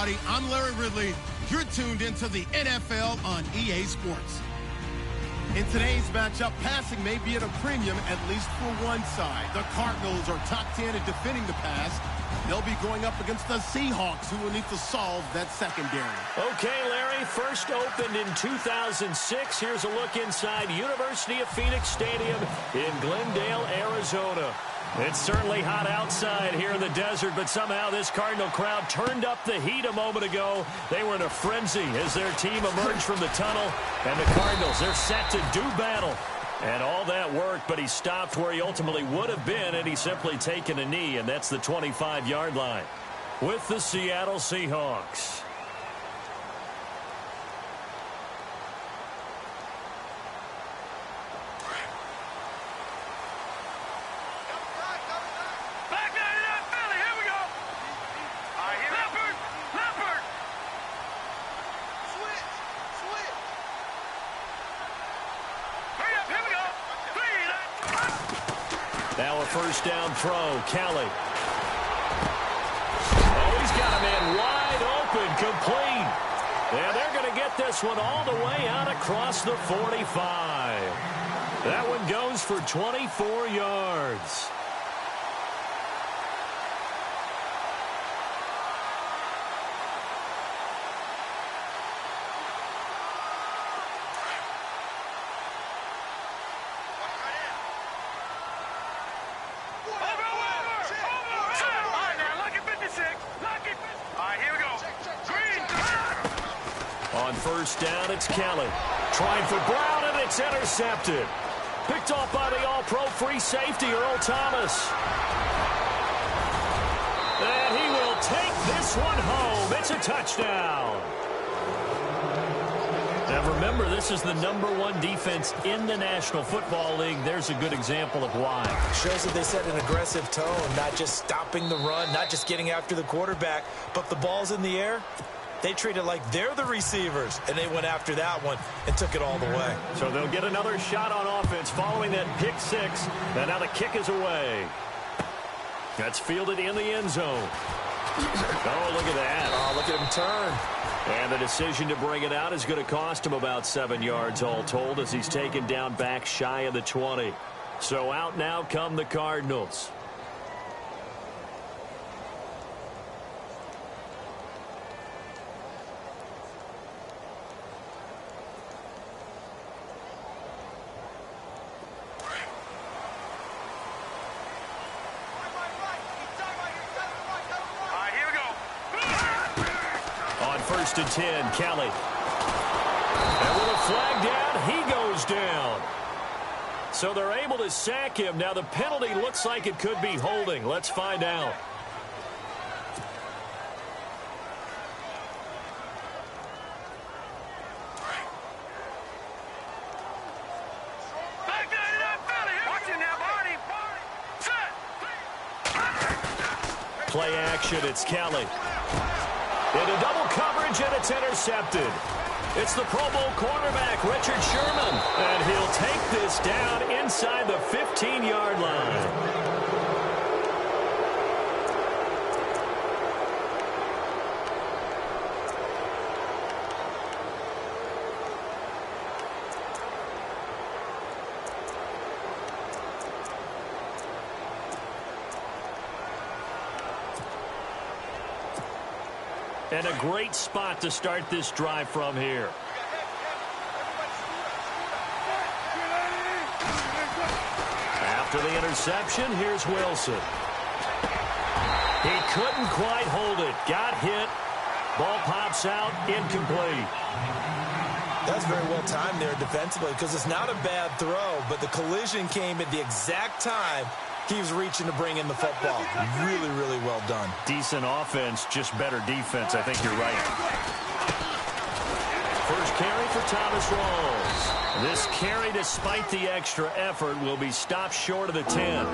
everybody. I'm Larry Ridley. You're tuned into the NFL on EA Sports. In today's matchup, passing may be at a premium, at least for one side. The Cardinals are top 10 at defending the pass. They'll be going up against the Seahawks, who will need to solve that secondary. Okay, Larry, first opened in 2006. Here's a look inside University of Phoenix Stadium in Glendale, Arizona. It's certainly hot outside here in the desert, but somehow this Cardinal crowd turned up the heat a moment ago. They were in a frenzy as their team emerged from the tunnel, and the Cardinals, they're set to do battle. And all that worked, but he stopped where he ultimately would have been, and he's simply taken a knee, and that's the 25-yard line with the Seattle Seahawks. Now a first down throw, Kelly. Oh, he's got a man wide open, complete. And they're going to get this one all the way out across the 45. That one goes for 24 yards. On first down, it's Kelly. Trying for Brown, and it's intercepted. Picked off by the all-pro free safety, Earl Thomas. And he will take this one home. It's a touchdown. Now remember, this is the #1 defense in the National Football League. There's a good example of why. Shows that they set an aggressive tone, not just stopping the run, not just getting after the quarterback, but the ball's in the air. They treat it like they're the receivers, and they went after that one and took it all the way. So they'll get another shot on offense following that pick six. And now the kick is away. That's fielded in the end zone. Oh, look at that. Oh, look at him turn. And the decision to bring it out is going to cost him about 7 yards all told as he's taken down back shy of the 20. So out now come the Cardinals. First and 10, Kelly. And with a flag down, he goes down. So they're able to sack him. Now the penalty looks like it could be holding. Let's find out. Play action, it's Kelly. Into double coverage, and it's intercepted. It's the Pro Bowl cornerback, Richard Sherman. And he'll take this down inside the 15-yard line. And a great spot to start this drive from here. After the interception, here's Wilson. He couldn't quite hold it. Got hit. Ball pops out. Incomplete. That's very well timed there defensively because it's not a bad throw, but the collision came at the exact time he was reaching to bring in the football. Really, really well done. Decent offense, just better defense. I think you're right. First carry for Thomas Rawls. This carry, despite the extra effort, will be stopped short of the 10.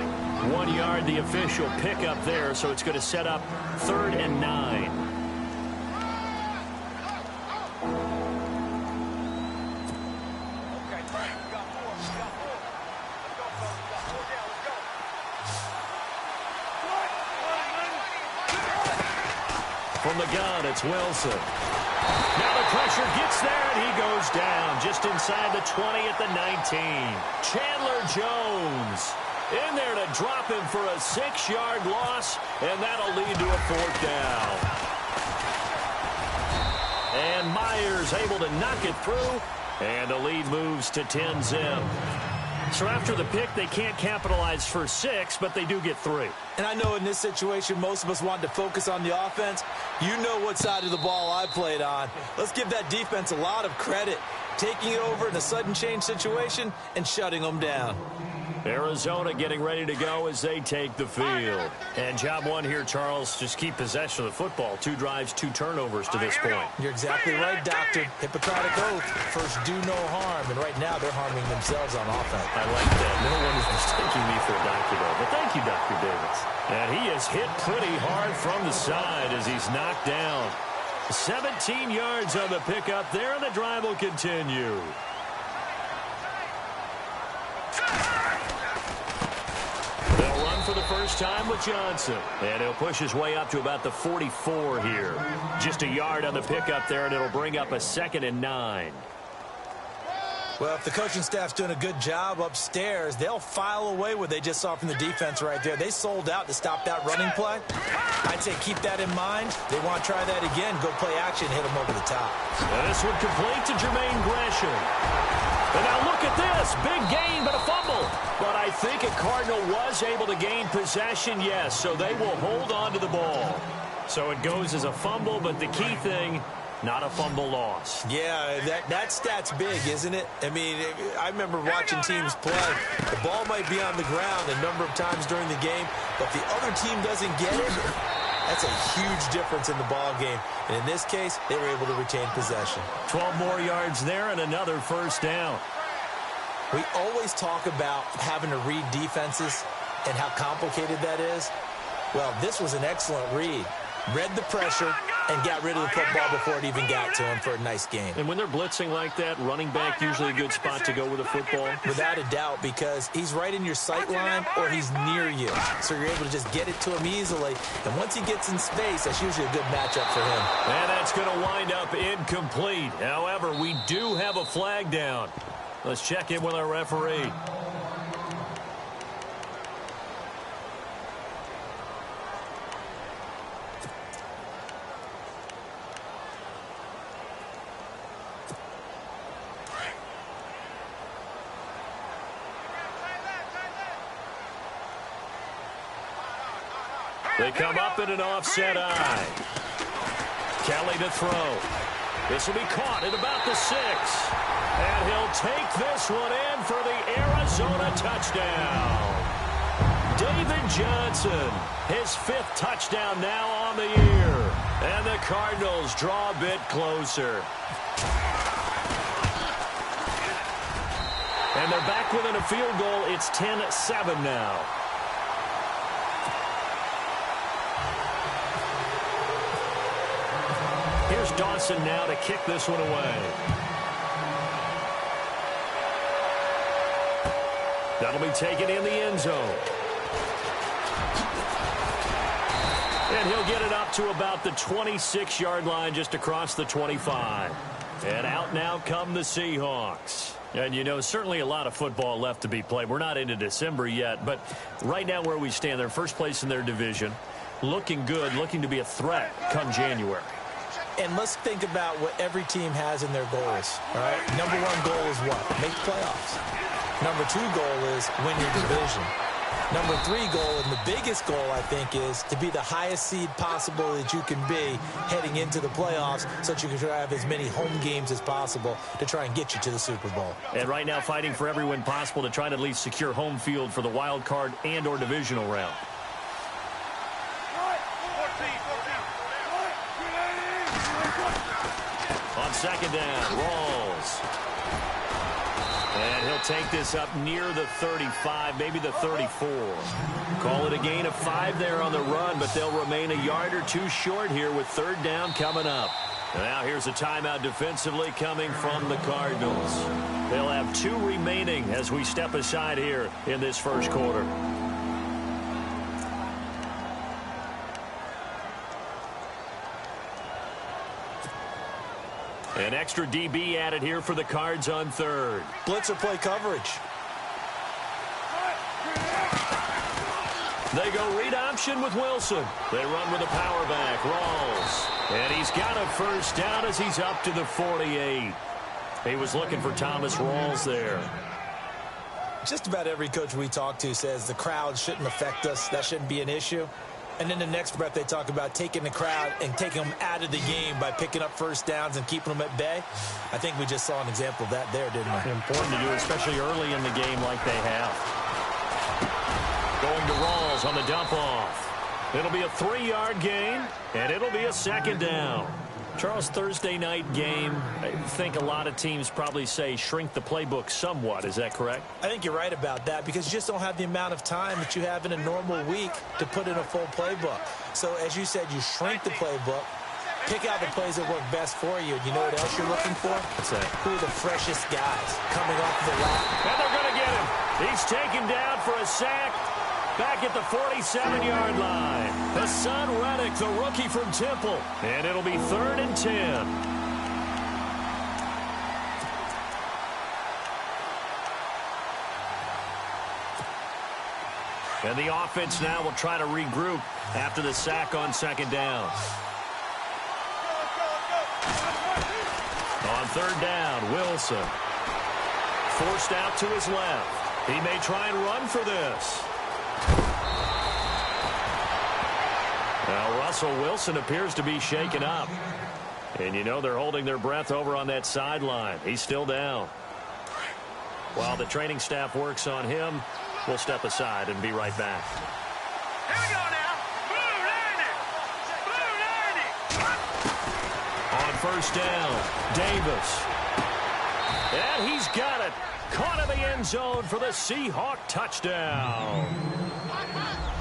1 yard, the official pickup there, so it's going to set up 3rd and 9. From the gun, it's Wilson. Now the pressure gets there, and he goes down just inside the 20 at the 19. Chandler Jones in there to drop him for a 6-yard loss, and that'll lead to a 4th down. And Myers able to knock it through, and the lead moves to 10-zip. So after the pick, they can't capitalize for 6, but they do get 3. And I know in this situation, most of us wanted to focus on the offense. You know what side of the ball I played on. Let's give that defense a lot of credit, taking it over in a sudden change situation and shutting them down. Arizona getting ready to go as they take the field. And job one here, Charles, just keep possession of the football. 2 drives, 2 turnovers to this point. You're exactly right, Doctor. Hippocratic oath. First, do no harm. And right now, they're harming themselves on offense. I like that. No one is mistaking me for a doctor, though. But thank you, Dr. Davis. And he is hit pretty hard from the side as he's knocked down. 17 yards on the pickup there, and the drive will continue. They'll run for the first time with Johnson. And he'll push his way up to about the 44 here. Just a yard on the pickup there, and it'll bring up a 2nd and 9. Well, if the coaching staff's doing a good job upstairs, they'll file away what they just saw from the defense right there. They sold out to stop that running play. I'd say keep that in mind. They want to try that again. Go play action, hit them over the top. And this one complete to Jermaine Gresham. And now look at this. Big gain, but a fumble. But I think a Cardinal was able to gain possession, yes. So they will hold on to the ball. So it goes as a fumble, but the key thing, not a fumble loss. Yeah, that stat's big, isn't it? I mean, I remember watching teams play. The ball might be on the ground a number of times during the game, but the other team doesn't get it. That's a huge difference in the ball game. And in this case, they were able to retain possession. 12 more yards there and another first down. We always talk about having to read defenses and how complicated that is. Well, this was an excellent read. Read the pressure and got rid of the football before it even got to him for a nice gain. And when they're blitzing like that, running back usually a good spot to go with a football? Without a doubt, because he's right in your sight line or he's near you. So you're able to just get it to him easily. And once he gets in space, that's usually a good matchup for him. And that's going to wind up incomplete. However, we do have a flag down. Let's check in with our referee. They come up in an offset eye. Kelly to throw. This will be caught at about the 6. And he'll take this one in for the Arizona touchdown. David Johnson, his 5th touchdown now on the year. And the Cardinals draw a bit closer. And they're back within a field goal. It's 10-7 now. Here's Dawson now to kick this one away. That'll be taken in the end zone. And he'll get it up to about the 26-yard line just across the 25. And out now come the Seahawks. And, you know, certainly a lot of football left to be played. We're not into December yet, but right now where we stand, they're first place in their division. Looking good, looking to be a threat come January. And let's think about what every team has in their goals, all right? Number 1 goal is what? Make playoffs. Number 2 goal is win your division. Number 3 goal, and the biggest goal, I think, is to be the highest seed possible that you can be heading into the playoffs so that you can have as many home games as possible to try and get you to the Super Bowl. And right now fighting for every win possible to try to at least secure home field for the wild card and or divisional round. On second down, Rawls. And he'll take this up near the 35, maybe the 34. Call it a gain of 5 there on the run, but they'll remain a yard or 2 short here with 3rd down coming up. Now here's a timeout defensively coming from the Cardinals. They'll have 2 remaining as we step aside here in this first quarter. An extra DB added here for the Cards on third. Blitzer play coverage. They go read option with Wilson. They run with a power back, Rawls. And he's got a first down as he's up to the 48. He was looking for Thomas Rawls there. Just about every coach we talk to says the crowd shouldn't affect us. That shouldn't be an issue. And in the next breath, they talk about taking the crowd and taking them out of the game by picking up first downs and keeping them at bay. I think we just saw an example of that there, didn't we? Important to do, especially early in the game like they have. Going to Rawls on the dump off. It'll be a 3-yard gain, and it'll be a second down. Charles, Thursday night game, I think a lot of teams probably say shrink the playbook somewhat. Is that correct? I think you're right about that because you just don't have the amount of time that you have in a normal week to put in a full playbook. So as you said, you shrink the playbook, pick out the plays that work best for you. You know what else you're looking for? What's that? Who are the freshest guys coming off the lap? And they're going to get him. He's taken down for a sack. Back at the 47-yard line. Hassan Reddick, the rookie from Temple. And it'll be 3rd and 10. And the offense now will try to regroup after the sack on second down. On 3rd down, Wilson. Forced out to his left. He may try and run for this. Now, Russell Wilson appears to be shaken up. And you know they're holding their breath over on that sideline. He's still down. While the training staff works on him, we'll step aside and be right back. Here we go now. Blue 90. On first down, Davis. And he's got it. Caught in the end zone for the Seahawk touchdown.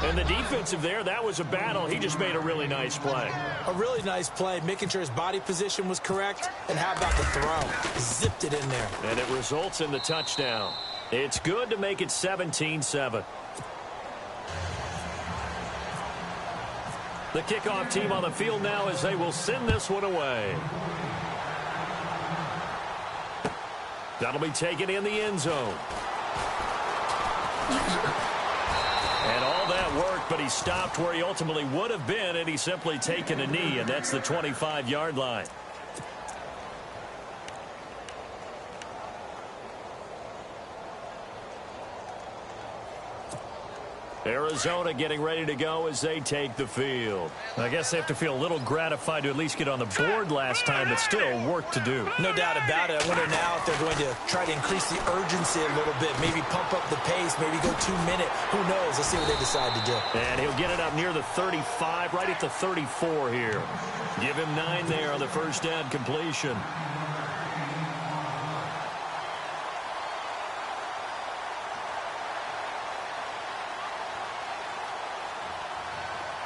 And the defensive there, that was a battle. He just made a really nice play. A really nice play, making sure his body position was correct. And how about the throw? Zipped it in there. And it results in the touchdown. It's good to make it 17-7. The kickoff team on the field now as they will send this one away. That'll be taken in the end zone. And all that worked, but he stopped where he ultimately would have been, and he's simply taken a knee, and that's the 25-yard line. Arizona getting ready to go as they take the field. I guess they have to feel a little gratified to at least get on the board last time, but still work to do. No doubt about it. I wonder now if they're going to try to increase the urgency a little bit, maybe pump up the pace, maybe go 2-minute. Who knows? Let's see what they decide to do. And he'll get it up near the 35, right at the 34 here. Give him 9 there on the first down completion.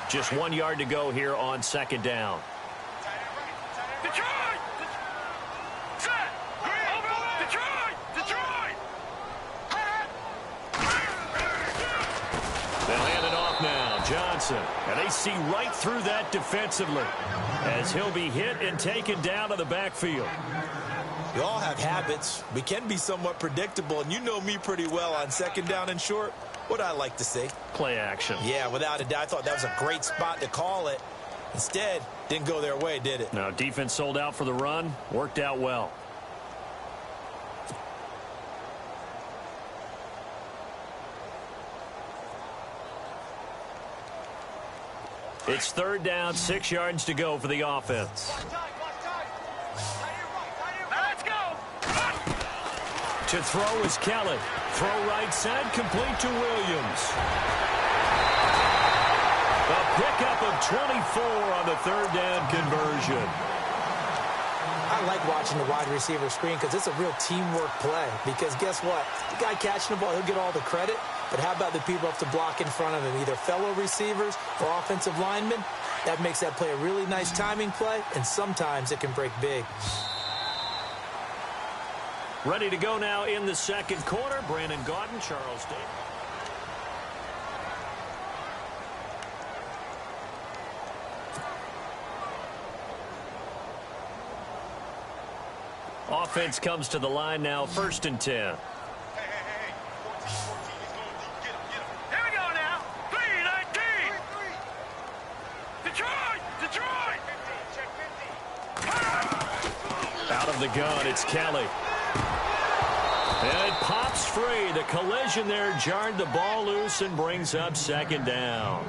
Just 1 yard to go here on second down. Detroit! Set! Detroit! Detroit! They'll hand it off now. Johnson. And they see right through that defensively as he'll be hit and taken down to the backfield. We all have habits. We can be somewhat predictable, and you know me pretty well on second down and short. What I like to see. Play action. Yeah, without a doubt. I thought that was a great spot to call it. Instead, didn't go their way, did it? Now, defense sold out for the run. Worked out well. It's third down, 6 yards to go for the offense. Let's go! To throw is Kelly. Throw right side, complete to Williams. A pickup of 24 on the third down conversion. I like watching the wide receiver screen because it's a real teamwork play. Because guess what? The guy catching the ball, he'll get all the credit. But how about the people up to block in front of him, either fellow receivers or offensive linemen? That makes that play a really nice timing play, and sometimes it can break big. Ready to go now in the second quarter. Brandon Gaudin, Charles Davis. Offense comes to the line now, 1st and 10. Here we go now. 3-19. Detroit! Detroit! Out of the gun, it's Kelly. And it pops free. The collision there jarred the ball loose and brings up 2nd down.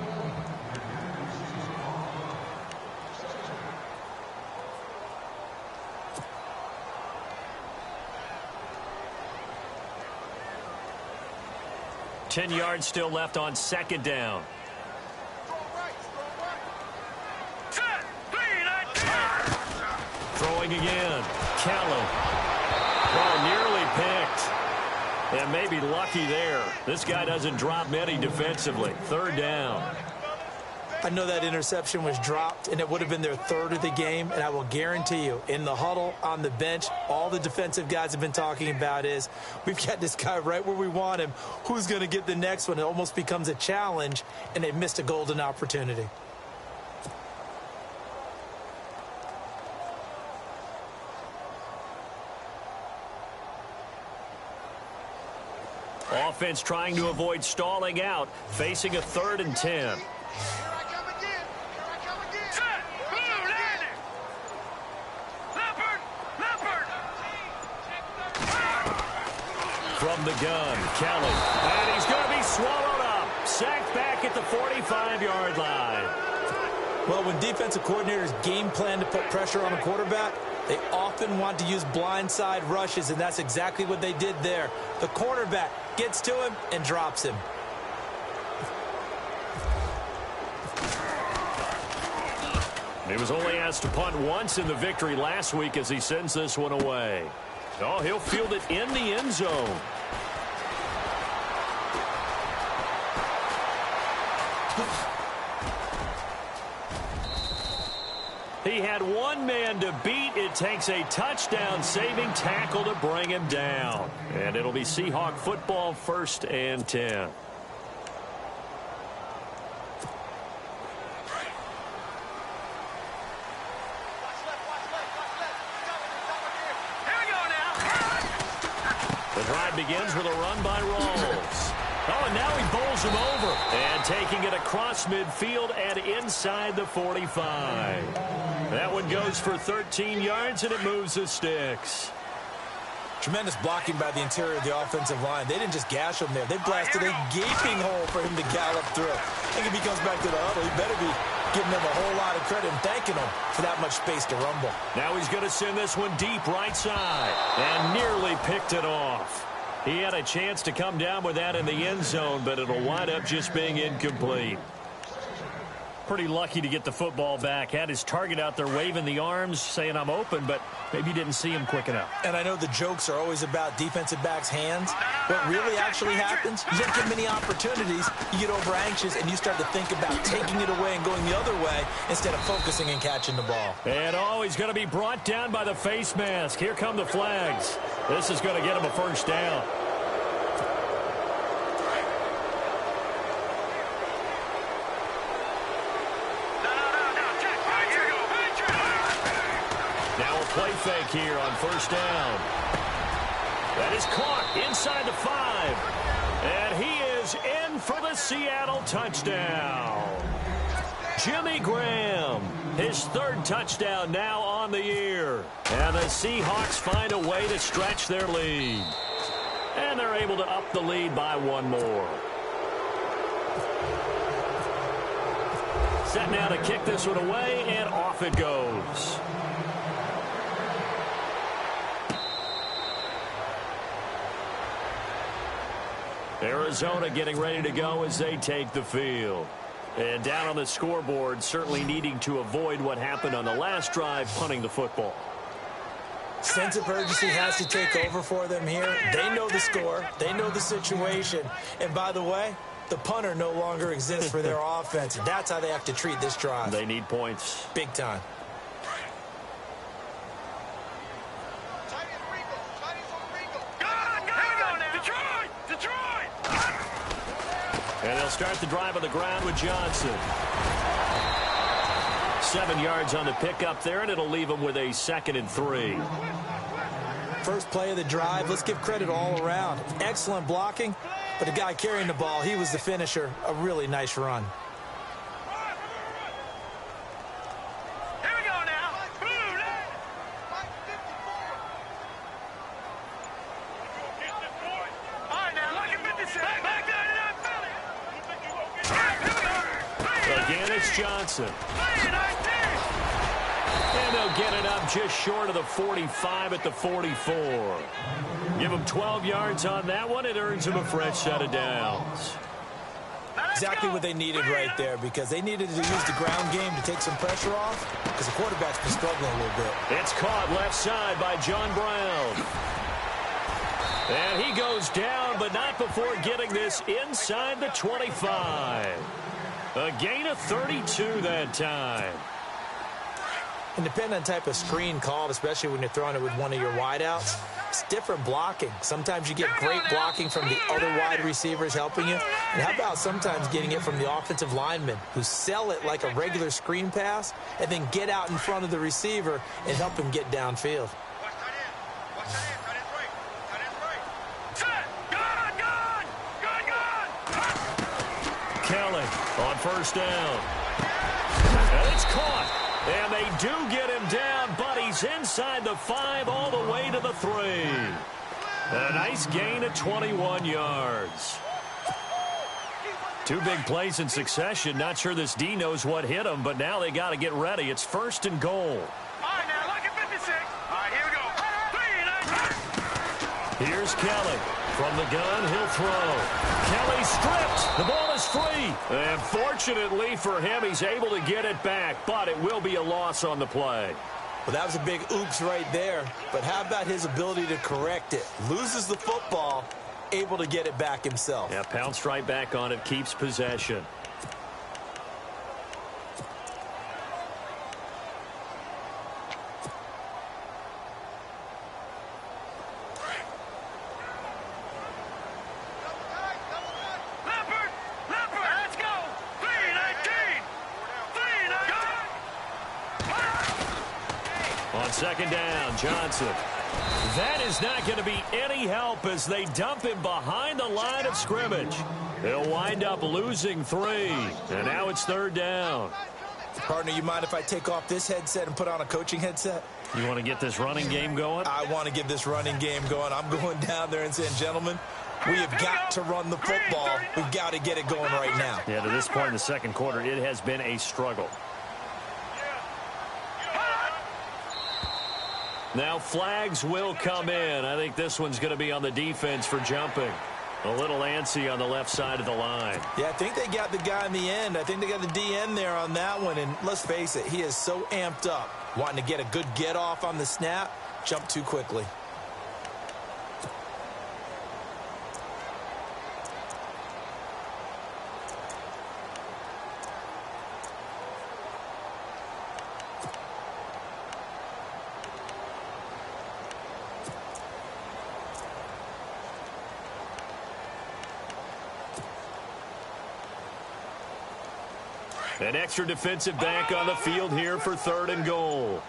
Ten yards still left on 2nd down. Set! 3-19. Throwing again. Kelly. Oh, nearly picked. And maybe lucky there. This guy doesn't drop many defensively. 3rd down. I know that interception was dropped, and it would have been their 3rd of the game, and I will guarantee you, in the huddle, on the bench, all the defensive guys have been talking about is, we've got this guy right where we want him. Who's going to get the next one? It almost becomes a challenge, and they missed a golden opportunity. Offense trying to avoid stalling out, facing a 3rd and 10. Set! Blue landing. Leopard! Leopard! From the gun, Kelly. And he's going to be swallowed up. Sacked back at the 45-yard line. Well, when defensive coordinators game plan to put pressure on a quarterback, they often want to use blindside rushes, and that's exactly what they did there. The cornerback gets to him and drops him. He was only asked to punt once in the victory last week as he sends this one away. Oh, he'll field it in the end zone. He had one man to beat. It takes a touchdown-saving tackle to bring him down. And it'll be Seahawk football, 1st and 10. Here we go now. The drive begins with a run by Rawls. Oh, and now he bowls him over. And taking it across midfield and inside the 45. That one goes for 13 yards, and it moves the sticks. Tremendous blocking by the interior of the offensive line. They didn't just gash him there. They blasted a gaping hole for him to gallop through. I think if he comes back to the huddle, he better be giving them a whole lot of credit and thanking them for that much space to rumble. Now he's going to send this one deep right side and nearly picked it off. He had a chance to come down with that in the end zone, but it'll wind up just being incomplete. Pretty lucky to get the football back. Had his target out there waving the arms, saying I'm open, but maybe didn't see him quick enough. And I know the jokes are always about defensive backs' hands. What really actually happens, you don't get many opportunities, you get over anxious, and you start to think about taking it away and going the other way instead of focusing and catching the ball. And oh, he's going to be brought down by the face mask. Here come the flags. This is going to get him a 1st down. Play fake here on 1st down. That is caught inside the 5. And he is in for the Seattle touchdown. Jimmy Graham, his 3rd touchdown now on the year. And the Seahawks find a way to stretch their lead. And they're able to up the lead by one more. Set now to kick this one away, and off it goes. Arizona getting ready to go as they take the field. And down on the scoreboard, certainly needing to avoid what happened on the last drive, punting the football. Sense of urgency has to take over for them here. They know the score. They know the situation. And by the way, the punter no longer exists for their offense. That's how they have to treat this drive. They need points. Big time. And they'll start the drive on the ground with Johnson. 7 yards on the pickup there, and it'll leave them with a 2nd and 3. First play of the drive, let's give credit all around. Excellent blocking, but the guy carrying the ball, he was the finisher. A really nice run. Here we go now. Blue line. All right, now, look at 56. Back there to that belly. Again, it's Johnson. 3-19. And they'll get it up just short of the 45 at the 44. Give them 12 yards on that one. It earns them a fresh set of downs. Exactly what they needed right there, because they needed to use the ground game to take some pressure off, because the quarterback's been struggling a little bit. It's caught left side by John Brown. And he goes down, but not before getting this inside the 25. A gain of 32 that time. And depending on the type of screen called, especially when you're throwing it with one of your wideouts, it's different blocking. Sometimes you get great blocking from the other wide receivers helping you. And how about sometimes getting it from the offensive linemen who sell it like a regular screen pass and then get out in front of the receiver and help him get downfield. Kelly on first down. And it's caught. And they do get him down, but he's inside the 5 all the way to the 3. A nice gain of 21 yards. Two big plays in succession. Not sure this D knows what hit him, but now they got to get ready. It's 1st and goal. All right, now, look at 56. All right, here we go. 3-19. Here's Kelly. From the gun, he'll throw. Kelly stripped. The ball is free. And fortunately for him, he's able to get it back, but it will be a loss on the play. Well, that was a big oops right there. But how about his ability to correct it? Loses the football, able to get it back himself. Yeah, pounced right back on it, keeps possession. Second down, Johnson. That is not going to be any help as they dump him behind the line of scrimmage. They'll wind up losing 3. And now it's 3rd down. Partner, you mind if I take off this headset and put on a coaching headset? You want to get this running game going? I want to get this running game going. I'm going down there and saying, gentlemen, we have got to run the football. We've got to get it going right now. Yeah, to this point in the second quarter, it has been a struggle. Now flags will come in. I think this one's going to be on the defense for jumping. A little antsy on the left side of the line. Yeah, I think they got the guy in the end. I think they got the DN there on that one. And let's face it, he is so amped up, wanting to get a good get off on the snap, jump too quickly. An extra defensive back on the field here for 3rd and goal.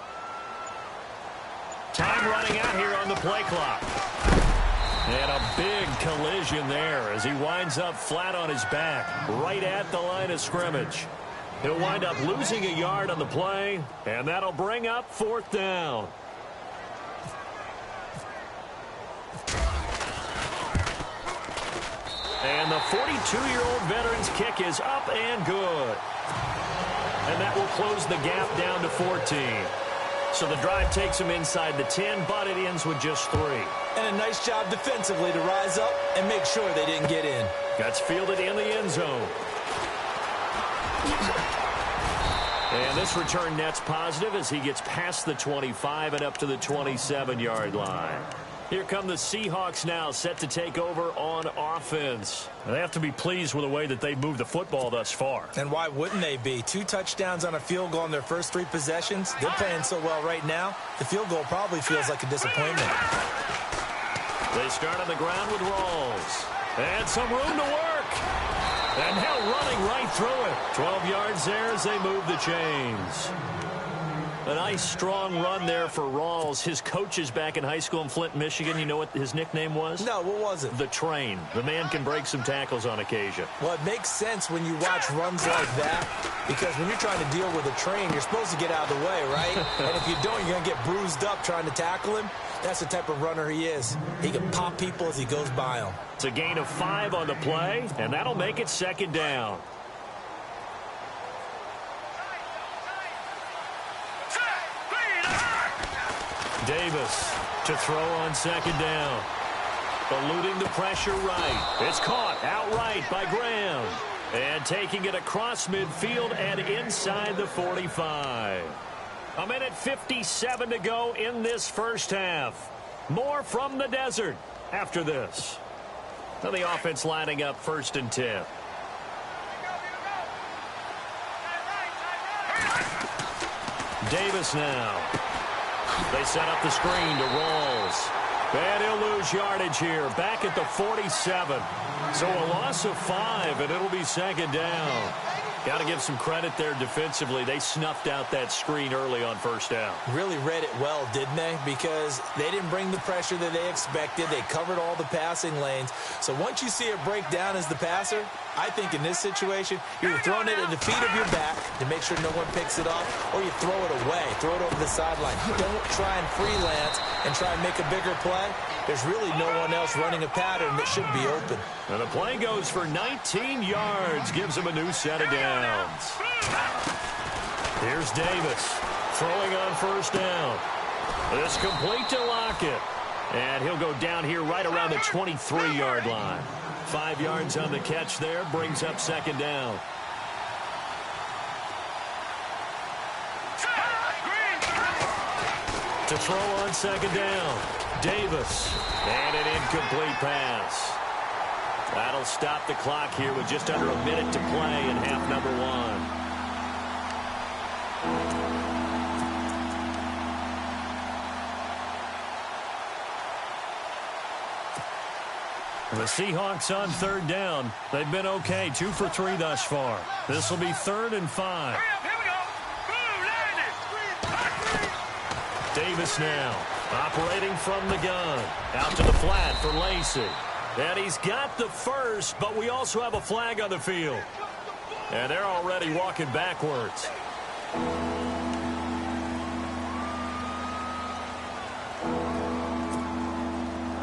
Time running out here on the play clock. And a big collision there as he winds up flat on his back, right at the line of scrimmage. He'll wind up losing a yard on the play, and that'll bring up 4th down. And the 42-year-old veteran's kick is up and good. And that will close the gap down to 14. So the drive takes him inside the 10, but it ends with just 3. And a nice job defensively to rise up and make sure they didn't get in. Gets fielded in the end zone. And this return net's positive as he gets past the 25 and up to the 27-yard line. Here come the Seahawks now, set to take over on offense. They have to be pleased with the way that they've moved the football thus far. And why wouldn't they be? 2 touchdowns on a field goal in their first 3 possessions. They're playing so well right now, the field goal probably feels like a disappointment. They start on the ground with Rawls. And some room to work. And now running right through it. 12 yards there as they move the chains. A nice, strong run there for Rawls. His coaches back in high school in Flint, Michigan, you know what his nickname was? No, what was it? The Train. The man can break some tackles on occasion. Well, it makes sense when you watch runs like that, because when you're trying to deal with a train, you're supposed to get out of the way, right? And if you don't, you're going to get bruised up trying to tackle him. That's the type of runner he is. He can pop people as he goes by them. It's a gain of 5 on the play, and that'll make it 2nd down. Davis to throw on 2nd down. Eluding the pressure right. It's caught outright by Graham. And taking it across midfield and inside the 45. A minute 57 to go in this first half. More from the desert after this. So the offense lining up 1st and 10. Davis now. They set up the screen to Rawls. And he'll lose yardage here. Back at the 47. So a loss of 5, and it'll be 2nd down. Got to give some credit there defensively. They snuffed out that screen early on 1st down. Really read it well, didn't they? Because they didn't bring the pressure that they expected. They covered all the passing lanes. So once you see it break down as the passer, I think in this situation, you're throwing it at the feet of your back to make sure no one picks it off, or you throw it away, throw it over the sideline. Don't try and freelance and try and make a bigger play. There's really no one else running a pattern that should be open. And the play goes for 19 yards, gives him a new set of downs. Here's Davis throwing on 1st down. It's complete to Lockett. And he'll go down here right around the 23-yard line. 5 yards on the catch there, brings up 2nd down. To throw on 2nd down, Davis. And an incomplete pass. That'll stop the clock here with just under a minute to play in half number 1. The Seahawks on 3rd down. They've been okay, 2 for 3 thus far. This will be 3rd and 5. Davis now operating from the gun. Out to the flat for Lacey. And he's got the first, but we also have a flag on the field. And they're already walking backwards.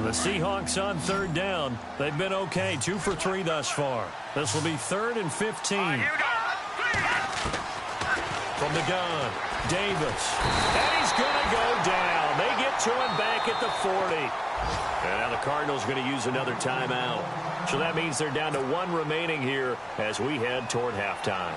The Seahawks on 3rd down. They've been okay, 2 for 3 thus far. This will be 3rd and 15. From the gun, Davis. And he's going to go down. They get to him back at the 40. And now the Cardinals are going to use another timeout. So that means they're down to 1 remaining here as we head toward halftime.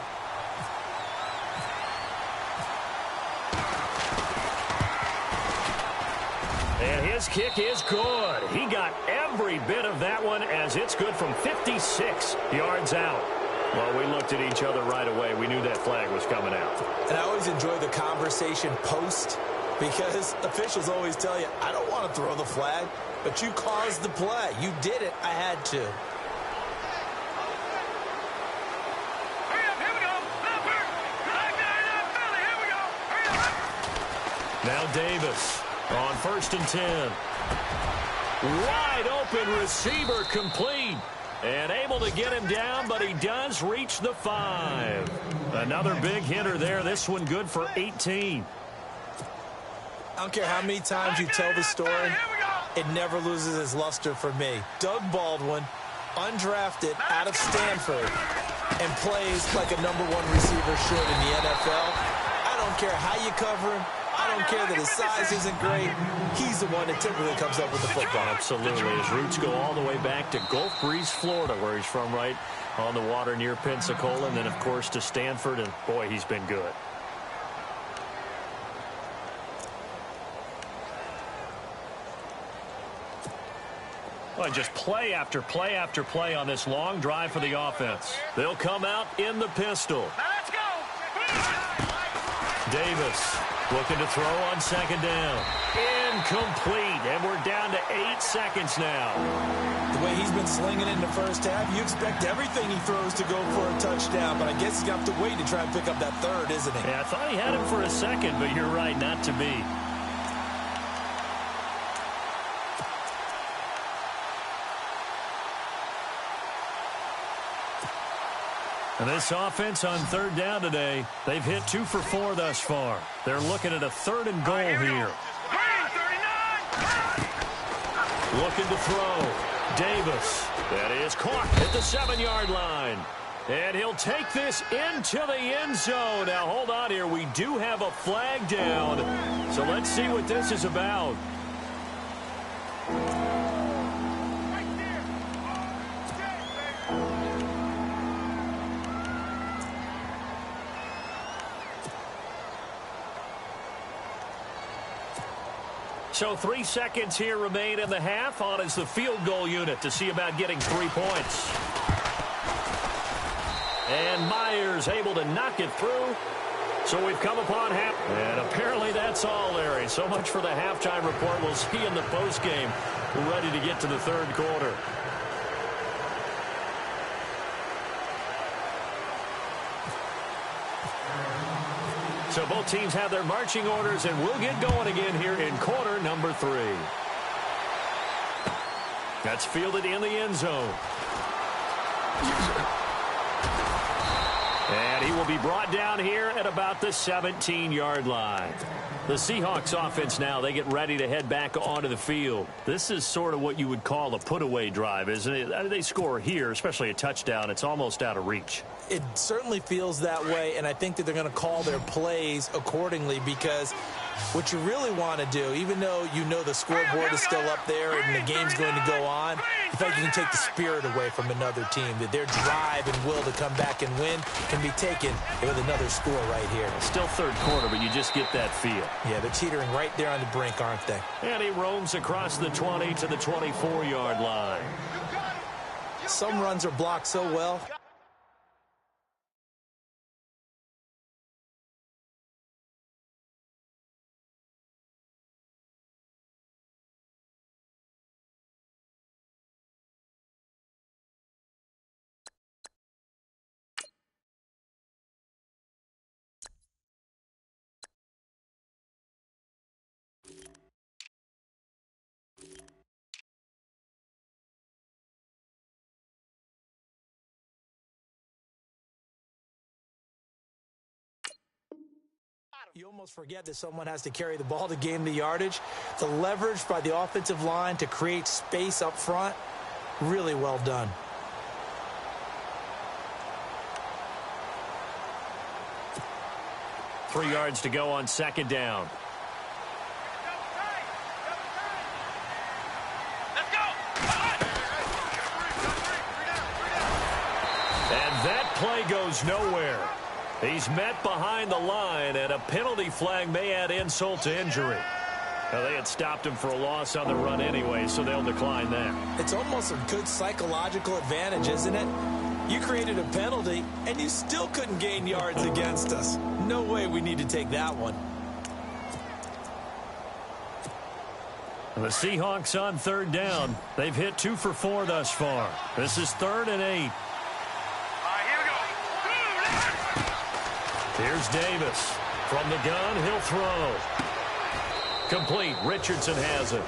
And his kick is good. He got every bit of that one as it's good from 56 yards out. Well, we looked at each other right away. We knew that flag was coming out. And I always enjoy the conversation post, because officials always tell you, I don't want to throw the flag, but you caused the play. You did it. I had to. Now Davis on 1st and 10. Wide open receiver complete. And able to get him down, but he does reach the 5. Another big hitter there. This one good for 18. I don't care how many times you tell the story, it never loses its luster for me. Doug Baldwin, undrafted out of Stanford, and plays like a #1 receiver should in the NFL. I don't care how you cover him. I don't care that his size isn't great. He's the one that typically comes up with the football. Absolutely. His roots go all the way back to Gulf Breeze, Florida, where he's from, right on the water near Pensacola. And then, of course, to Stanford. And, boy, he's been good. Well, just play after play after play on this long drive for the offense. They'll come out in the pistol. Let's go. Davis looking to throw on second down. Incomplete, and we're down to 8 seconds now. The way he's been slinging it in the first half, you expect everything he throws to go for a touchdown, but I guess he's got to wait to try and pick up that third, isn't he? Yeah, I thought he had him for a second, but you're right, not to be. And this offense on third down today, they've hit 2 for 4 thus far. They're looking at a 3rd and goal here. Looking to throw. Davis. That is caught at the 7-yard line. And he'll take this into the end zone. Now, hold on here. We do have a flag down. So let's see what this is about. So 3 seconds here remain in the half. On is the field goal unit to see about getting 3 points. And Myers able to knock it through. So we've come upon half. And apparently that's all, Larry. So much for the halftime report. We'll see you in the postgame. We're ready to get to the 3rd quarter. So both teams have their marching orders, and we'll get going again here in quarter number 3. That's fielded in the end zone. And he will be brought down here at about the 17-yard line. The Seahawks offense now, they get ready to head back onto the field. This is sort of what you would call a put-away drive, isn't it? They score here, especially a touchdown. It's almost out of reach. It certainly feels that way, and I think that they're going to call their plays accordingly, because what you really want to do, even though you know the scoreboard is still up there and the game's going to go on, in fact, you can take the spirit away from another team, that their drive and will to come back and win can be taken with another score right here. Still 3rd quarter, but you just get that feel. Yeah, they're teetering right there on the brink, aren't they? And he roams across the 20 to the 24-yard line. Some runs are blocked so well. You almost forget that someone has to carry the ball to gain the yardage. The leverage by the offensive line to create space up front, really well done. Three yards to go on second down. And that play goes nowhere. He's met behind the line, and a penalty flag may add insult to injury. Now, they had stopped him for a loss on the run anyway, so they'll decline that. It's almost a good psychological advantage, isn't it? You created a penalty, and you still couldn't gain yards against us. No way we need to take that one. The Seahawks on third down. They've hit 2 for 4 thus far. This is 3rd and 8. Here's Davis. From the gun, he'll throw. Complete. Richardson has it.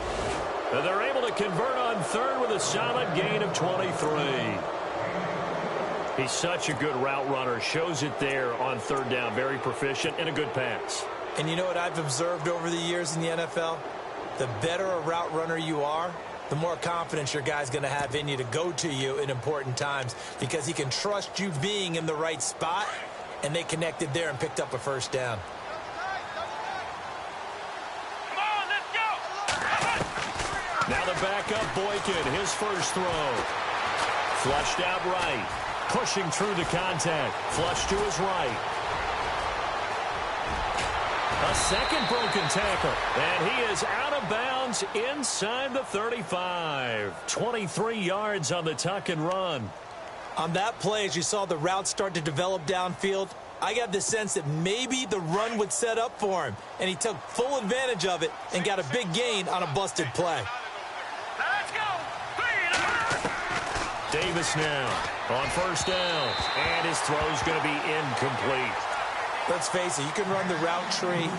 And they're able to convert on third with a solid gain of 23. He's such a good route runner. Shows it there on third down. Very proficient and a good pass. And you know what I've observed over the years in the NFL? The better a route runner you are, the more confidence your guy's going to have in you to go to you in important times, because he can trust you being in the right spot. And they connected there and picked up a first down. Come on, let's go! Now the backup Boykin, his first throw. Flushed out right. Pushing through the contact. Flushed to his right. A second broken tackle. And he is out of bounds inside the 35. 23 yards on the tuck and run. On that play, as you saw the route start to develop downfield, I got the sense that maybe the run would set up for him, and he took full advantage of it and got a big gain on a busted play. Let's go. Davis now on first down, and his throw's going to be incomplete. Let's face it, you can run the route tree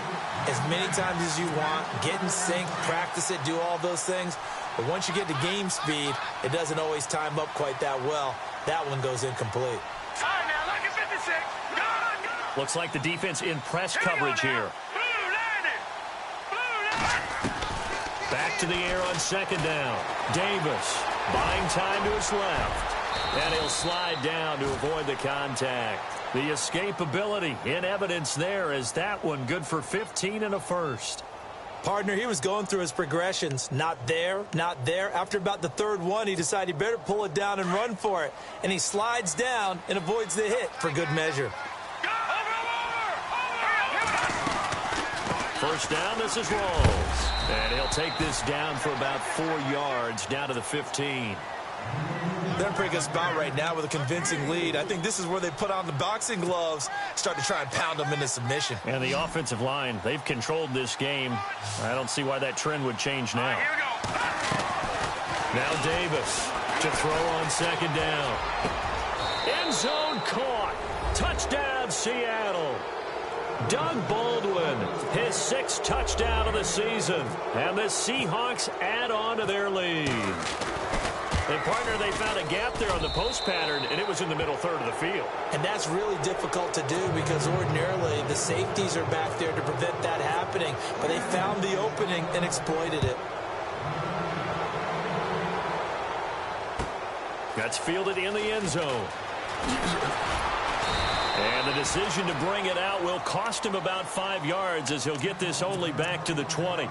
as many times as you want, get in sync, practice it, do all those things. But once you get to game speed, it doesn't always time up quite that well. That one goes incomplete. All right, now, look at 56. Go. Looks like the defense in press coverage here. Blue landed. Blue landed. Back to the air on second down. Davis buying time to his left. And he'll slide down to avoid the contact. The escapability in evidence there as that one good for 15 and a first. Partner, he was going through his progressions. Not there, not there. After about the third one, he decided he better pull it down and run for it. And he slides down and avoids the hit for good measure. First down, this is Rawls. And he'll take this down for about 4 yards down to the 15. They're in a pretty good spot right now with a convincing lead. I think this is where they put on the boxing gloves, start to try and pound them into submission. And the offensive line, they've controlled this game. I don't see why that trend would change now. Here we go. Now Davis to throw on second down. End zone caught. Touchdown, Seattle. Doug Baldwin, his 6th touchdown of the season. And the Seahawks add on to their lead. And, partner, they found a gap there on the post pattern, and it was in the middle third of the field. And that's really difficult to do because ordinarily the safeties are back there to prevent that happening. But they found the opening and exploited it. That's fielded in the end zone. And the decision to bring it out will cost him about 5 yards as he'll get this only back to the 20.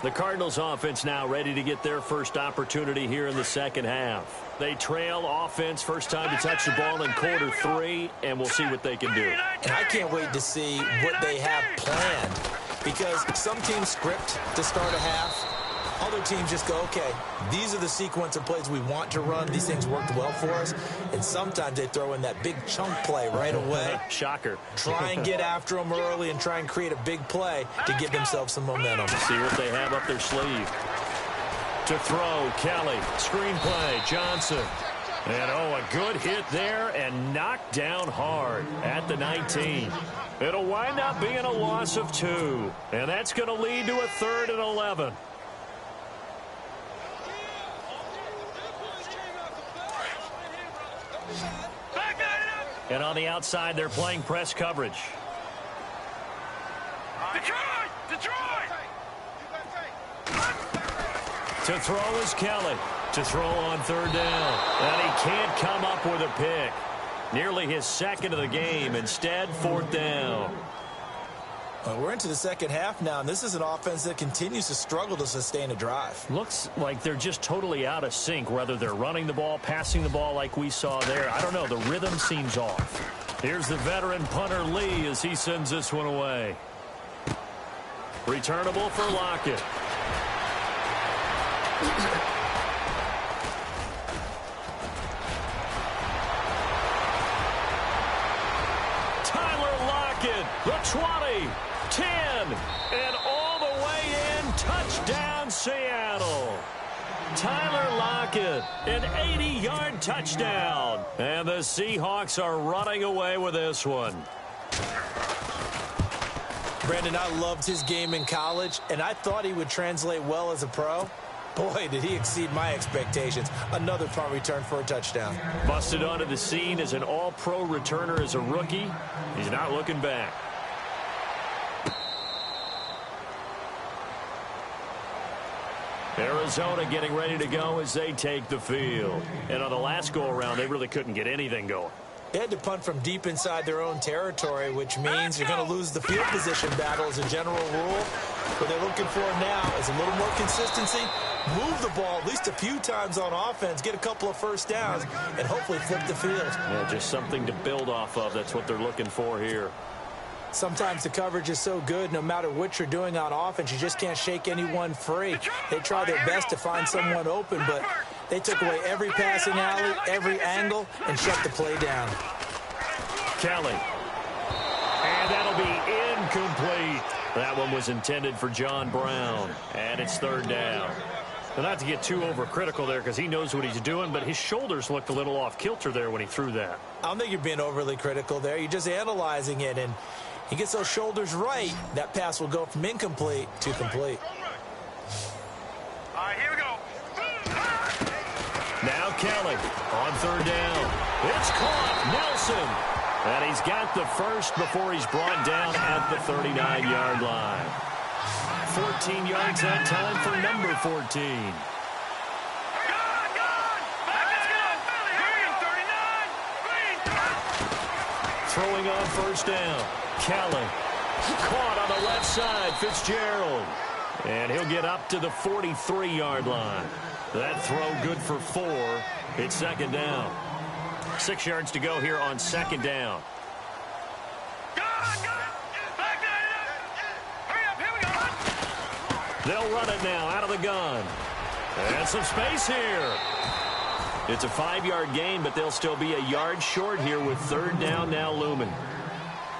The Cardinals offense now ready to get their first opportunity here in the second half. They trail offense, first time to touch the ball in quarter 3, and we'll see what they can do. And I can't wait to see what they have planned because some teams script to start a half. Other teams just go, okay, these are the sequence of plays we want to run. These things worked well for us. And sometimes they throw in that big chunk play right away. Shocker. Try and get after them early and try and create a big play to give themselves some momentum. See what they have up their sleeve. To throw, Kelly. Screen play, Johnson. And, a good hit there and knocked down hard at the 19. It'll wind up being a loss of 2. And that's going to lead to a 3rd and 11. And on the outside, they're playing press coverage. Detroit! To throw is Kelly. To throw on third down. And he can't come up with a pick. Nearly his 2nd of the game. Instead, 4th down. We're into the second half now, and this is an offense that continues to struggle to sustain a drive. Looks like they're just totally out of sync, whether they're running the ball, passing the ball like we saw there. I don't know. The rhythm seems off. Here's the veteran punter Lee as he sends this one away. Returnable for Lockett. Tyler Lockett, the 20. 10, and all the way in, touchdown Seattle. Tyler Lockett, an 80-yard touchdown. And the Seahawks are running away with this one. Brandon, I loved his game in college, and I thought he would translate well as a pro. Boy, did he exceed my expectations. Another punt return for a touchdown. Busted onto the scene as an all-pro returner as a rookie. He's not looking back. Arizona getting ready to go as they take the field. And on the last go-around, they really couldn't get anything going. They had to punt from deep inside their own territory, which means you're going to lose the field position battle as a general rule. What they're looking for now is a little more consistency, move the ball at least a few times on offense, get a couple of first downs, and hopefully flip the field. Yeah, just something to build off of. That's what they're looking for here. Sometimes the coverage is so good, no matter what you're doing on offense, you just can't shake anyone free. They try their best to find someone open, but they took away every passing alley, every angle, and shut the play down. Kelly incomplete. That one was intended for John Brown, and it's third down. Well, not to get too overcritical there because he knows what he's doing, but his shoulders looked a little off kilter there when he threw that. I don't think you're being overly critical there. You're just analyzing it, and he gets those shoulders right. That pass will go from incomplete to complete. All right, here we go. Now Kelly on third down. It's caught. Nelson. And he's got the first before he's brought down at the 39-yard line. 14 yards that time for number 14. Throwing on first down. Kelly. Caught on the left side. Fitzgerald. And he'll get up to the 43-yard line. That throw good for 4. It's second down. 6 yards to go here on second down. They'll run it now out of the gun. And some space here. It's a 5-yard gain, but they'll still be a yard short here with third down now looming.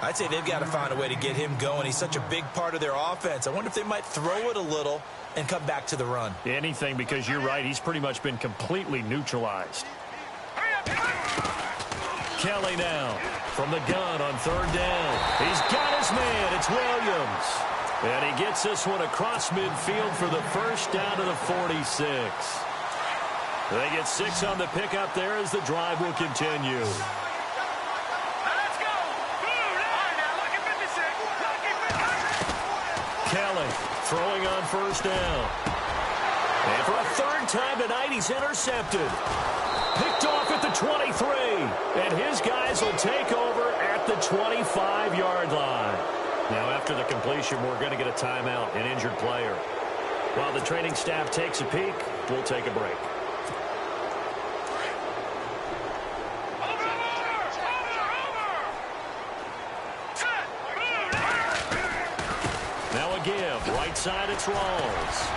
I'd say they've got to find a way to get him going. He's such a big part of their offense. I wonder if they might throw it a little and come back to the run. Anything, because you're right. He's pretty much been completely neutralized. Kelly now from the gun on third down. He's got his man. It's Williams. And he gets this one across midfield for the first down to the 46. They get 6 on the pickup there as the drive will continue. Let's go. Kelly throwing on first down. And for a third time tonight, he's intercepted. Picked off at the 23. And his guys will take over at the 25-yard line. Now, after the completion, we're going to get a timeout, an injured player. While the training staff takes a peek, we'll take a break. Now a give. Right side, it's Rawls.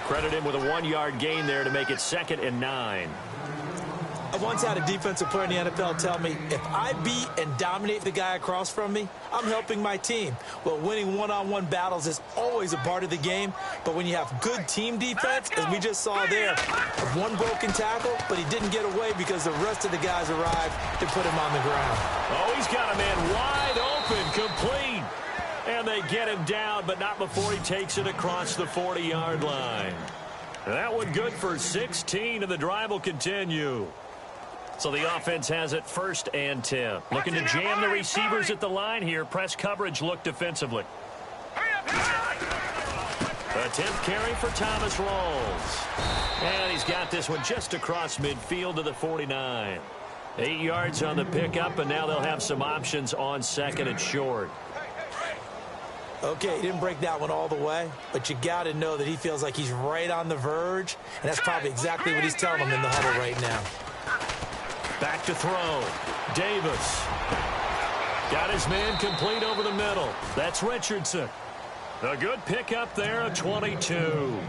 Credit him with a 1-yard gain there to make it 2nd and 9. I once had a defensive player in the NFL tell me, if I beat and dominate the guy across from me, I'm helping my team. Well, winning one-on-one battles is always a part of the game, but when you have good team defense, as we just saw there, one broken tackle, but he didn't get away because the rest of the guys arrived to put him on the ground. Oh, he's got a man wide open, complete. And they get him down, but not before he takes it across the 40-yard line. That one good for 16, and the drive will continue. So the offense has it 1st and 10. Looking to jam the receivers at the line here. Press coverage look defensively. A 10th carry for Thomas Rawls. And he's got this one just across midfield to the 49. 8 yards on the pickup, and now they'll have some options on 2nd and short. Okay, he didn't break that one all the way, but you got to know that he feels like he's right on the verge, and that's probably exactly what he's telling them in the huddle right now. Back to throw. Davis. Got his man complete over the middle. That's Richardson. A good pickup there of 22.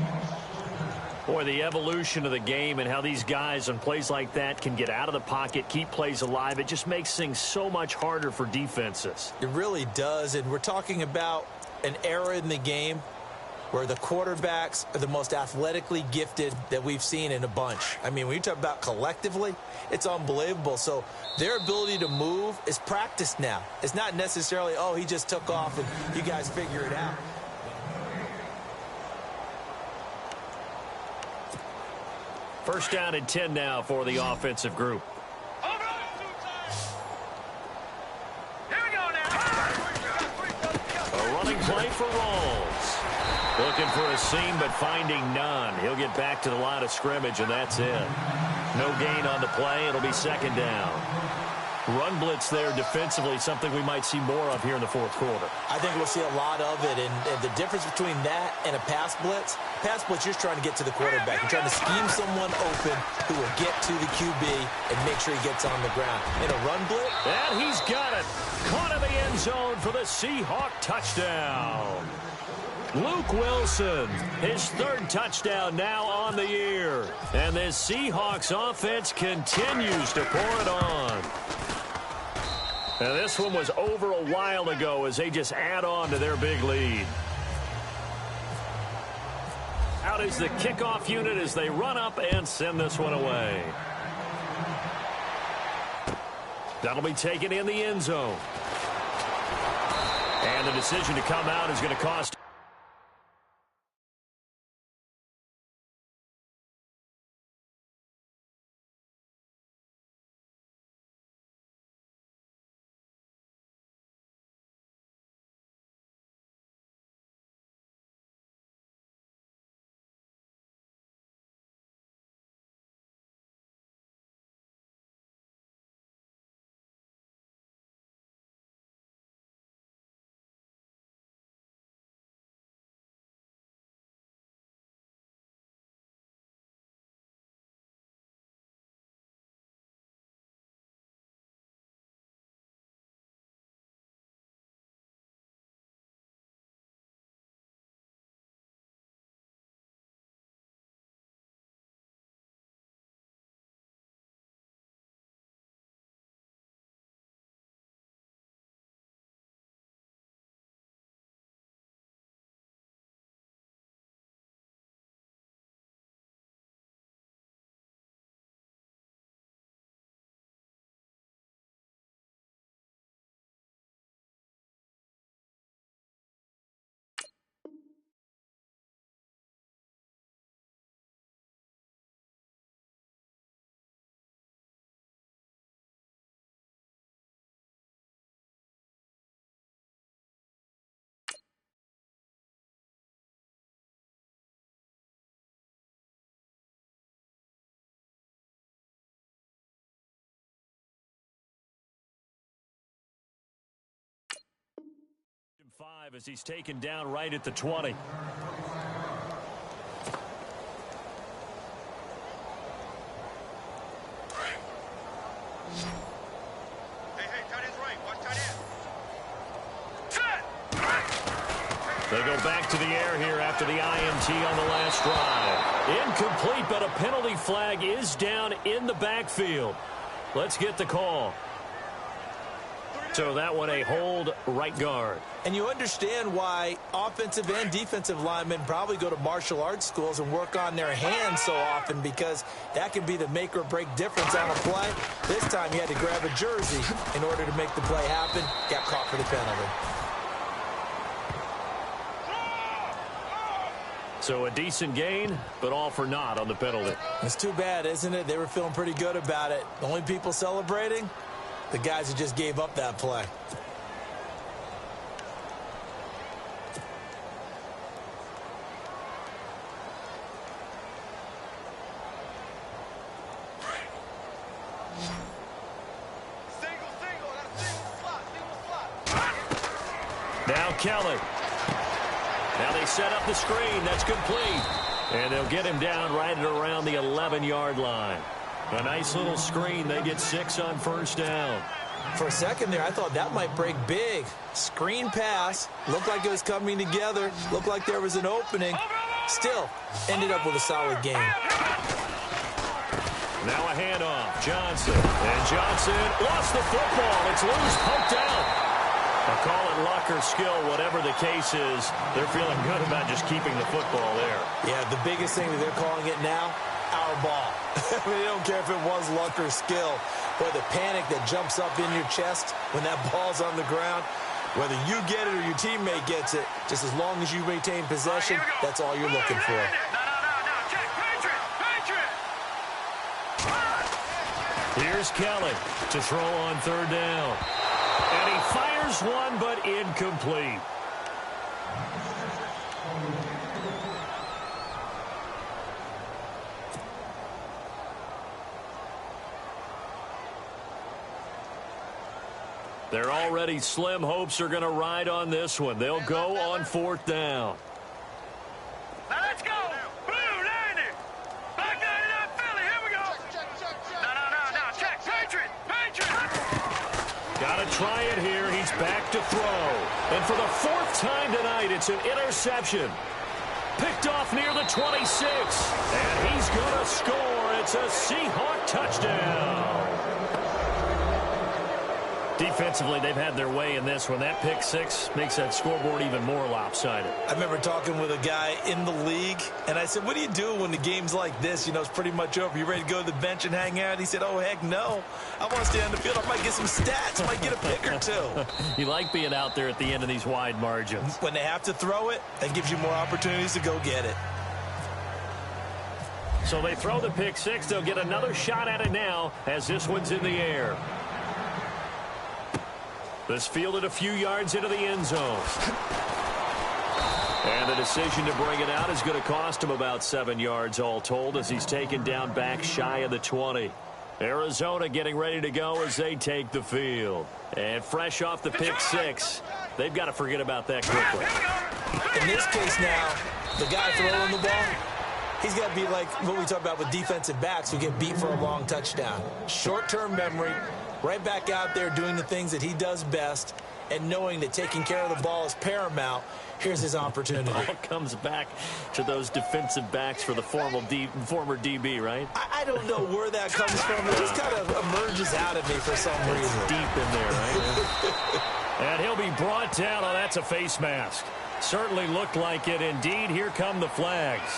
Boy, the evolution of the game and how these guys on plays like that can get out of the pocket, keep plays alive, it just makes things so much harder for defenses. It really does, and we're talking about an era in the game where the quarterbacks are the most athletically gifted that we've seen in a bunch. I mean, when you talk about collectively, it's unbelievable. So their ability to move is practiced now. It's not necessarily, oh, he just took off and you guys figure it out. First down and 10 now for the offensive group. A running play for Rawls. Looking for a seam, but finding none. He'll get back to the line of scrimmage, and that's it. No gain on the play. It'll be 2nd down. Run blitz there defensively, something we might see more of here in the 4th quarter. I think we'll see a lot of it, and the difference between that and a pass blitz, you're just trying to get to the quarterback. You're trying to scheme someone open who will get to the QB and make sure he gets on the ground. In a run blitz. And he's got it. Caught in the end zone for the Seahawk touchdown. Luke Wilson, his 3rd touchdown now on the year. And this Seahawks offense continues to pour it on. Now, this one was over a while ago as they just add on to their big lead. Out is the kickoff unit as they run up and send this one away. That'll be taken in the end zone. And the decision to come out is going to cost. Five as he's taken down right at the 20. Hey, tight end's right. Watch tight end. They go back to the air here after the INT on the last drive. Incomplete, but a penalty flag is down in the backfield. Let's get the call. So that one a hold right guard. And you understand why offensive and defensive linemen probably go to martial arts schools and work on their hands so often, because that can be the make or break difference on a play. This time he had to grab a jersey in order to make the play happen. Got caught for the penalty. So a decent gain, but all for naught on the penalty. It's too bad, isn't it? They were feeling pretty good about it. The only people celebrating, the guys who just gave up that play. Now Kelly. Now they set up the screen. That's complete. And they'll get him down right at around the 11-yard line. A nice little screen. They get 6 on first down. For a second there, I thought that might break big. Screen pass. Looked like it was coming together. Looked like there was an opening. Still, ended up with a solid game. Now a handoff. Johnson. And Johnson lost the football. It's loose. Poked out. I'll call it luck or skill, whatever the case is. They're feeling good about just keeping the football there. Yeah, the biggest thing that they're calling it now, our ball. I mean, they don't care if it was luck or skill. But the panic that jumps up in your chest when that ball's on the ground, whether you get it or your teammate gets it, just as long as you maintain possession, that's all you're looking for. Here's Kelly to throw on third down. And he fires one, but incomplete. Their already slim hopes are going to ride on this one. They'll go on fourth down. Now let's go. Blue, landing. Back 99 Philly. Here we go. No. Check. Patriot. Got to try it here. He's back to throw. And for the fourth time tonight, it's an interception. Picked off near the 26. And he's going to score. It's a Seahawk touchdown. Defensively, they've had their way in this one. That pick six makes that scoreboard even more lopsided. I remember talking with a guy in the league, and I said, what do you do when the game's like this? You know, it's pretty much over. You ready to go to the bench and hang out? He said, oh, heck no. I want to stay on the field. I might get some stats. I might get a pick or two. You like being out there at the end of these wide margins. When they have to throw it, that gives you more opportunities to go get it. So they throw the pick six. They'll get another shot at it now as this one's in the air. This fielded a few yards into the end zone. And the decision to bring it out is going to cost him about 7 yards all told as he's taken down back shy of the 20. Arizona getting ready to go as they take the field. And fresh off the pick six, they've got to forget about that quickly. In this case now, the guy throwing the ball, he's got to be like what we talk about with defensive backs who get beat for a long touchdown. Short-term memory, right back out there doing the things that he does best, and knowing that taking care of the ball is paramount. Here's his opportunity. It all comes back to those defensive backs for the former DB, right? I don't know where that comes from. It just kind of emerges out of me for some reason. Deep in there, right? And he'll be brought down. Oh, that's a face mask. Certainly looked like it. Indeed, here come the flags.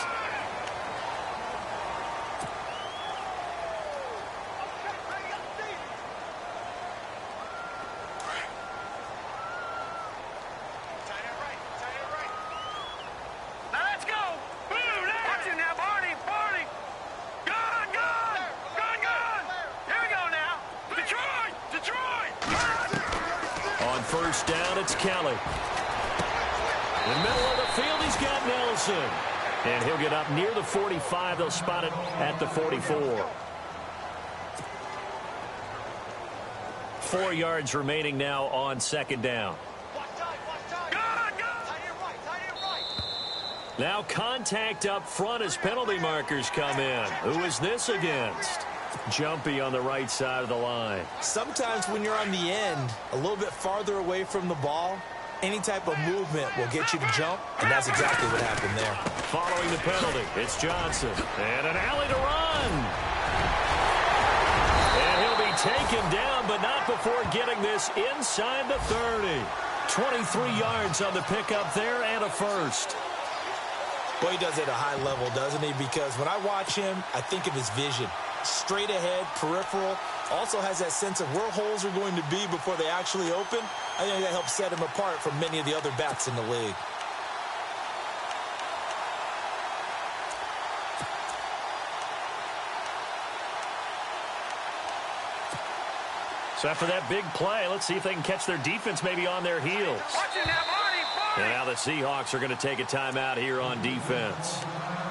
First down, it's Kelly. In the middle of the field, he's got Nelson. And he'll get up near the 45. They'll spot it at the 44. 4 yards remaining now on second down. Now contact up front as penalty markers come in. Who is this against? Jumpy on the right side of the line. Sometimes when you're on the end, a little bit farther away from the ball, any type of movement will get you to jump, and that's exactly what happened there. Following the penalty, it's Johnson. And an alley to run. And he'll be taken down, but not before getting this inside the 30. 23 yards on the pickup there and a first. Boy, he does it at a high level, doesn't he? Because when I watch him, I think of his vision. Straight ahead, peripheral, also has that sense of where holes are going to be before they actually open. I think that helps set him apart from many of the other backs in the league. So after that big play, let's see if they can catch their defense maybe on their heels. And now the Seahawks are going to take a timeout here on defense.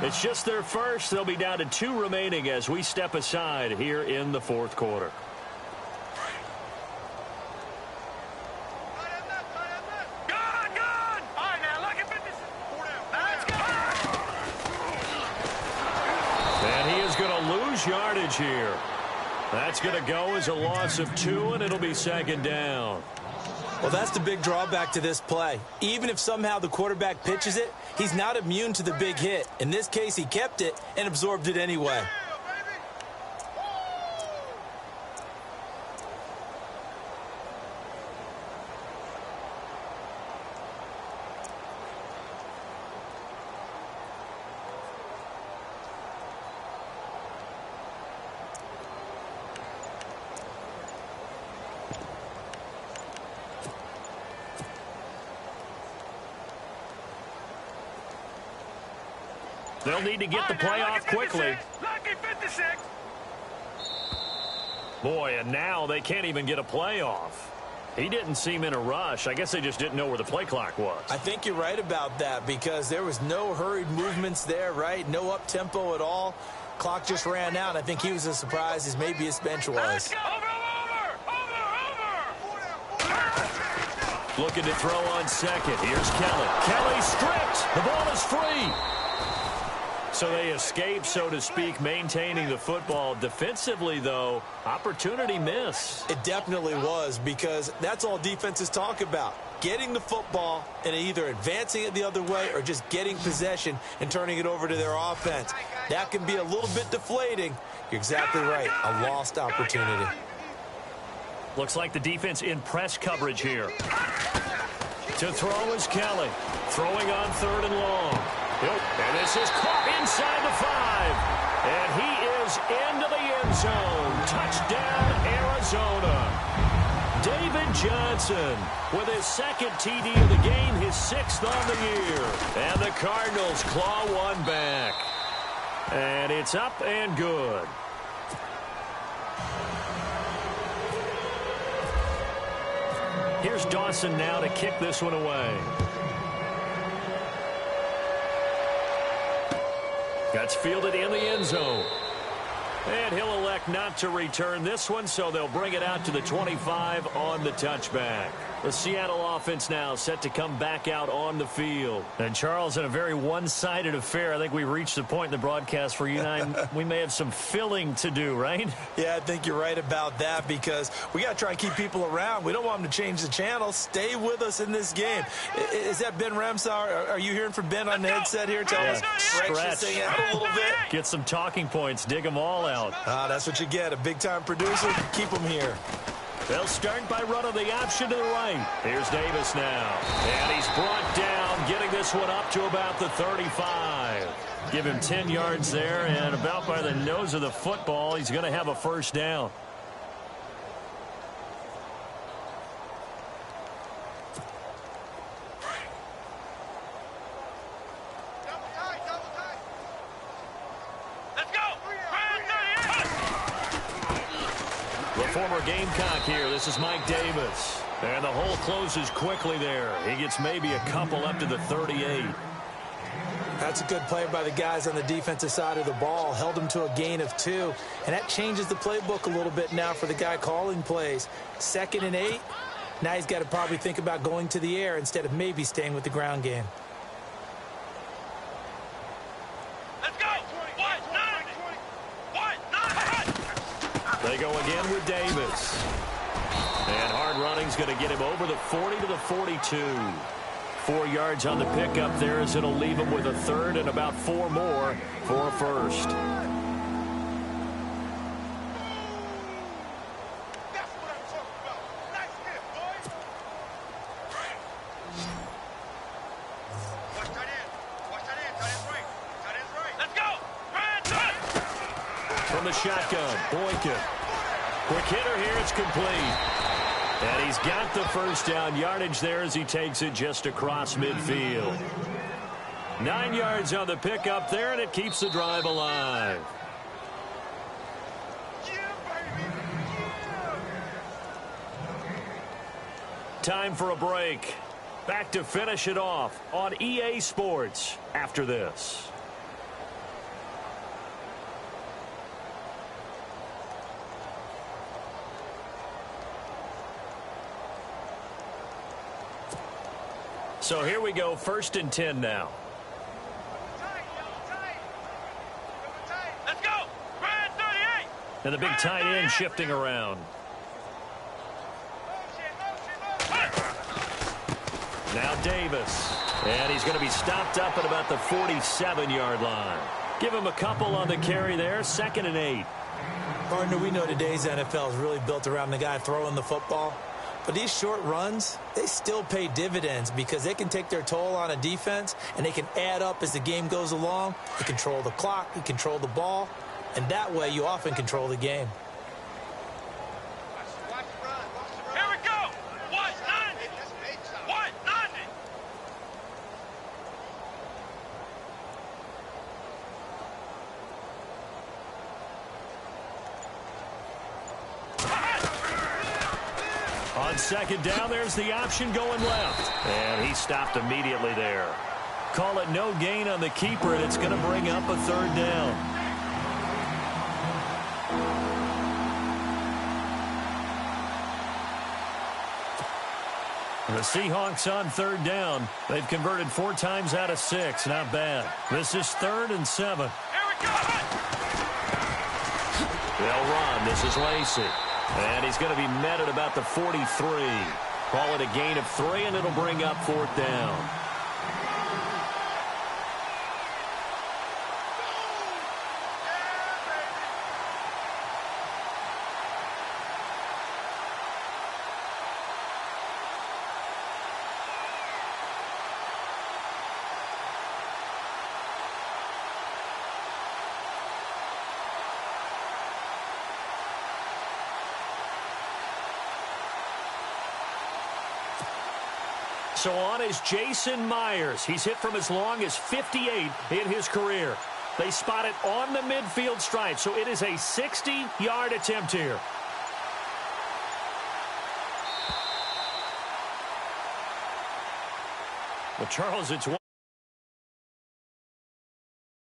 It's just their first. They'll be down to 2 remaining as we step aside here in the fourth quarter. And he is going to lose yardage here. That's going to go as a loss of 2, and it'll be second down. Well, that's the big drawback to this play. Even if somehow the quarterback pitches it, he's not immune to the big hit. In this case, he kept it and absorbed it anyway. They'll need to get the play off quickly. Boy, and now they can't even get a play off. He didn't seem in a rush. I guess they just didn't know where the play clock was. I think you're right about that because there was no hurried movements there, right? No up-tempo at all. Clock just ran out. I think he was as surprised as maybe his bench was. Looking to throw on second. Here's Kelly. Kelly stripped. The ball is free. So they escape, so to speak, maintaining the football. Defensively, though, opportunity miss. It definitely was because that's all defenses talk about. Getting the football and either advancing it the other way or just getting possession and turning it over to their offense. That can be a little bit deflating. You're exactly right. A lost opportunity. Looks like the defense in press coverage here. To throw is Kelly. Throwing on 3rd and long. And this is caught inside the 5. And he is into the end zone. Touchdown, Arizona. David Johnson with his 2nd TD of the game, his 6th on the year. And the Cardinals claw one back. And it's up and good. Here's Dawson now to kick this one away. That's fielded in the end zone. And he'll elect not to return this one, so they'll bring it out to the 25 on the touchback. The Seattle offense now set to come back out on the field. And, Charles, in a very one-sided affair, I think we reached the point in the broadcast where you and I, we may have some filling to do, right? Yeah, I think you're right about that because we got to try and keep people around. We don't want them to change the channel. Stay with us in this game. Is that Ben Ramsar? Are you hearing from Ben on the headset here? Tell us, stretch this thing out a little bit. Get some talking points. Dig them all out. That's what you get. A big-time producer. Keep them here. They'll start by running the option to the right. Here's Davis now. And he's brought down, getting this one up to about the 35. Give him 10 yards there, and about by the nose of the football, he's going to have a first down. Former Gamecock here. This is Mike Davis. And the hole closes quickly there. He gets maybe a couple up to the 38. That's a good play by the guys on the defensive side of the ball. Held them to a gain of 2. And that changes the playbook a little bit now for the guy calling plays. 2nd and 8. Now he's got to probably think about going to the air instead of maybe staying with the ground game. They go again with Davis. And hard running's going to get him over the 40 to the 42. 4 yards on the pickup there as it'll leave him with a 3rd and about 4 more for a first. That's what I'm talking about. Nice hit, boys. Watch that in. Watch that in. That is right. That is right. Let's go. From the shotgun, Boykin. Quick hitter here, it's complete. And he's got the first down yardage there as he takes it just across midfield. 9 yards on the pickup there, and it keeps the drive alive. Time for a break. Back to finish it off on EA Sports after this. So here we go, 1st and 10 now. Let's go. Brand 38. And the big tight end shifting around. Now Davis. And he's going to be stopped up at about the 47-yard line. Give him a couple on the carry there, 2nd and 8. Partner, we know today's NFL is really built around the guy throwing the football. But these short runs, they still pay dividends because they can take their toll on a defense and they can add up as the game goes along. You control the clock, you control the ball, and that way you often control the game. Here we go. 190. 190. On 2nd down, there's the option going left. And he stopped immediately there. Call it no gain on the keeper, and it's going to bring up a 3rd down. The Seahawks on 3rd down. They've converted 4 times out of 6. Not bad. This is 3rd and 7. Here we go. They'll run. This is Lacey. And he's going to be met at about the 43. Call it a gain of 3, and it'll bring up 4th down. So on is Jason Myers. He's hit from as long as 58 in his career. They spot it on the midfield stripe, so it is a 60-yard attempt here. Well, Charles, it's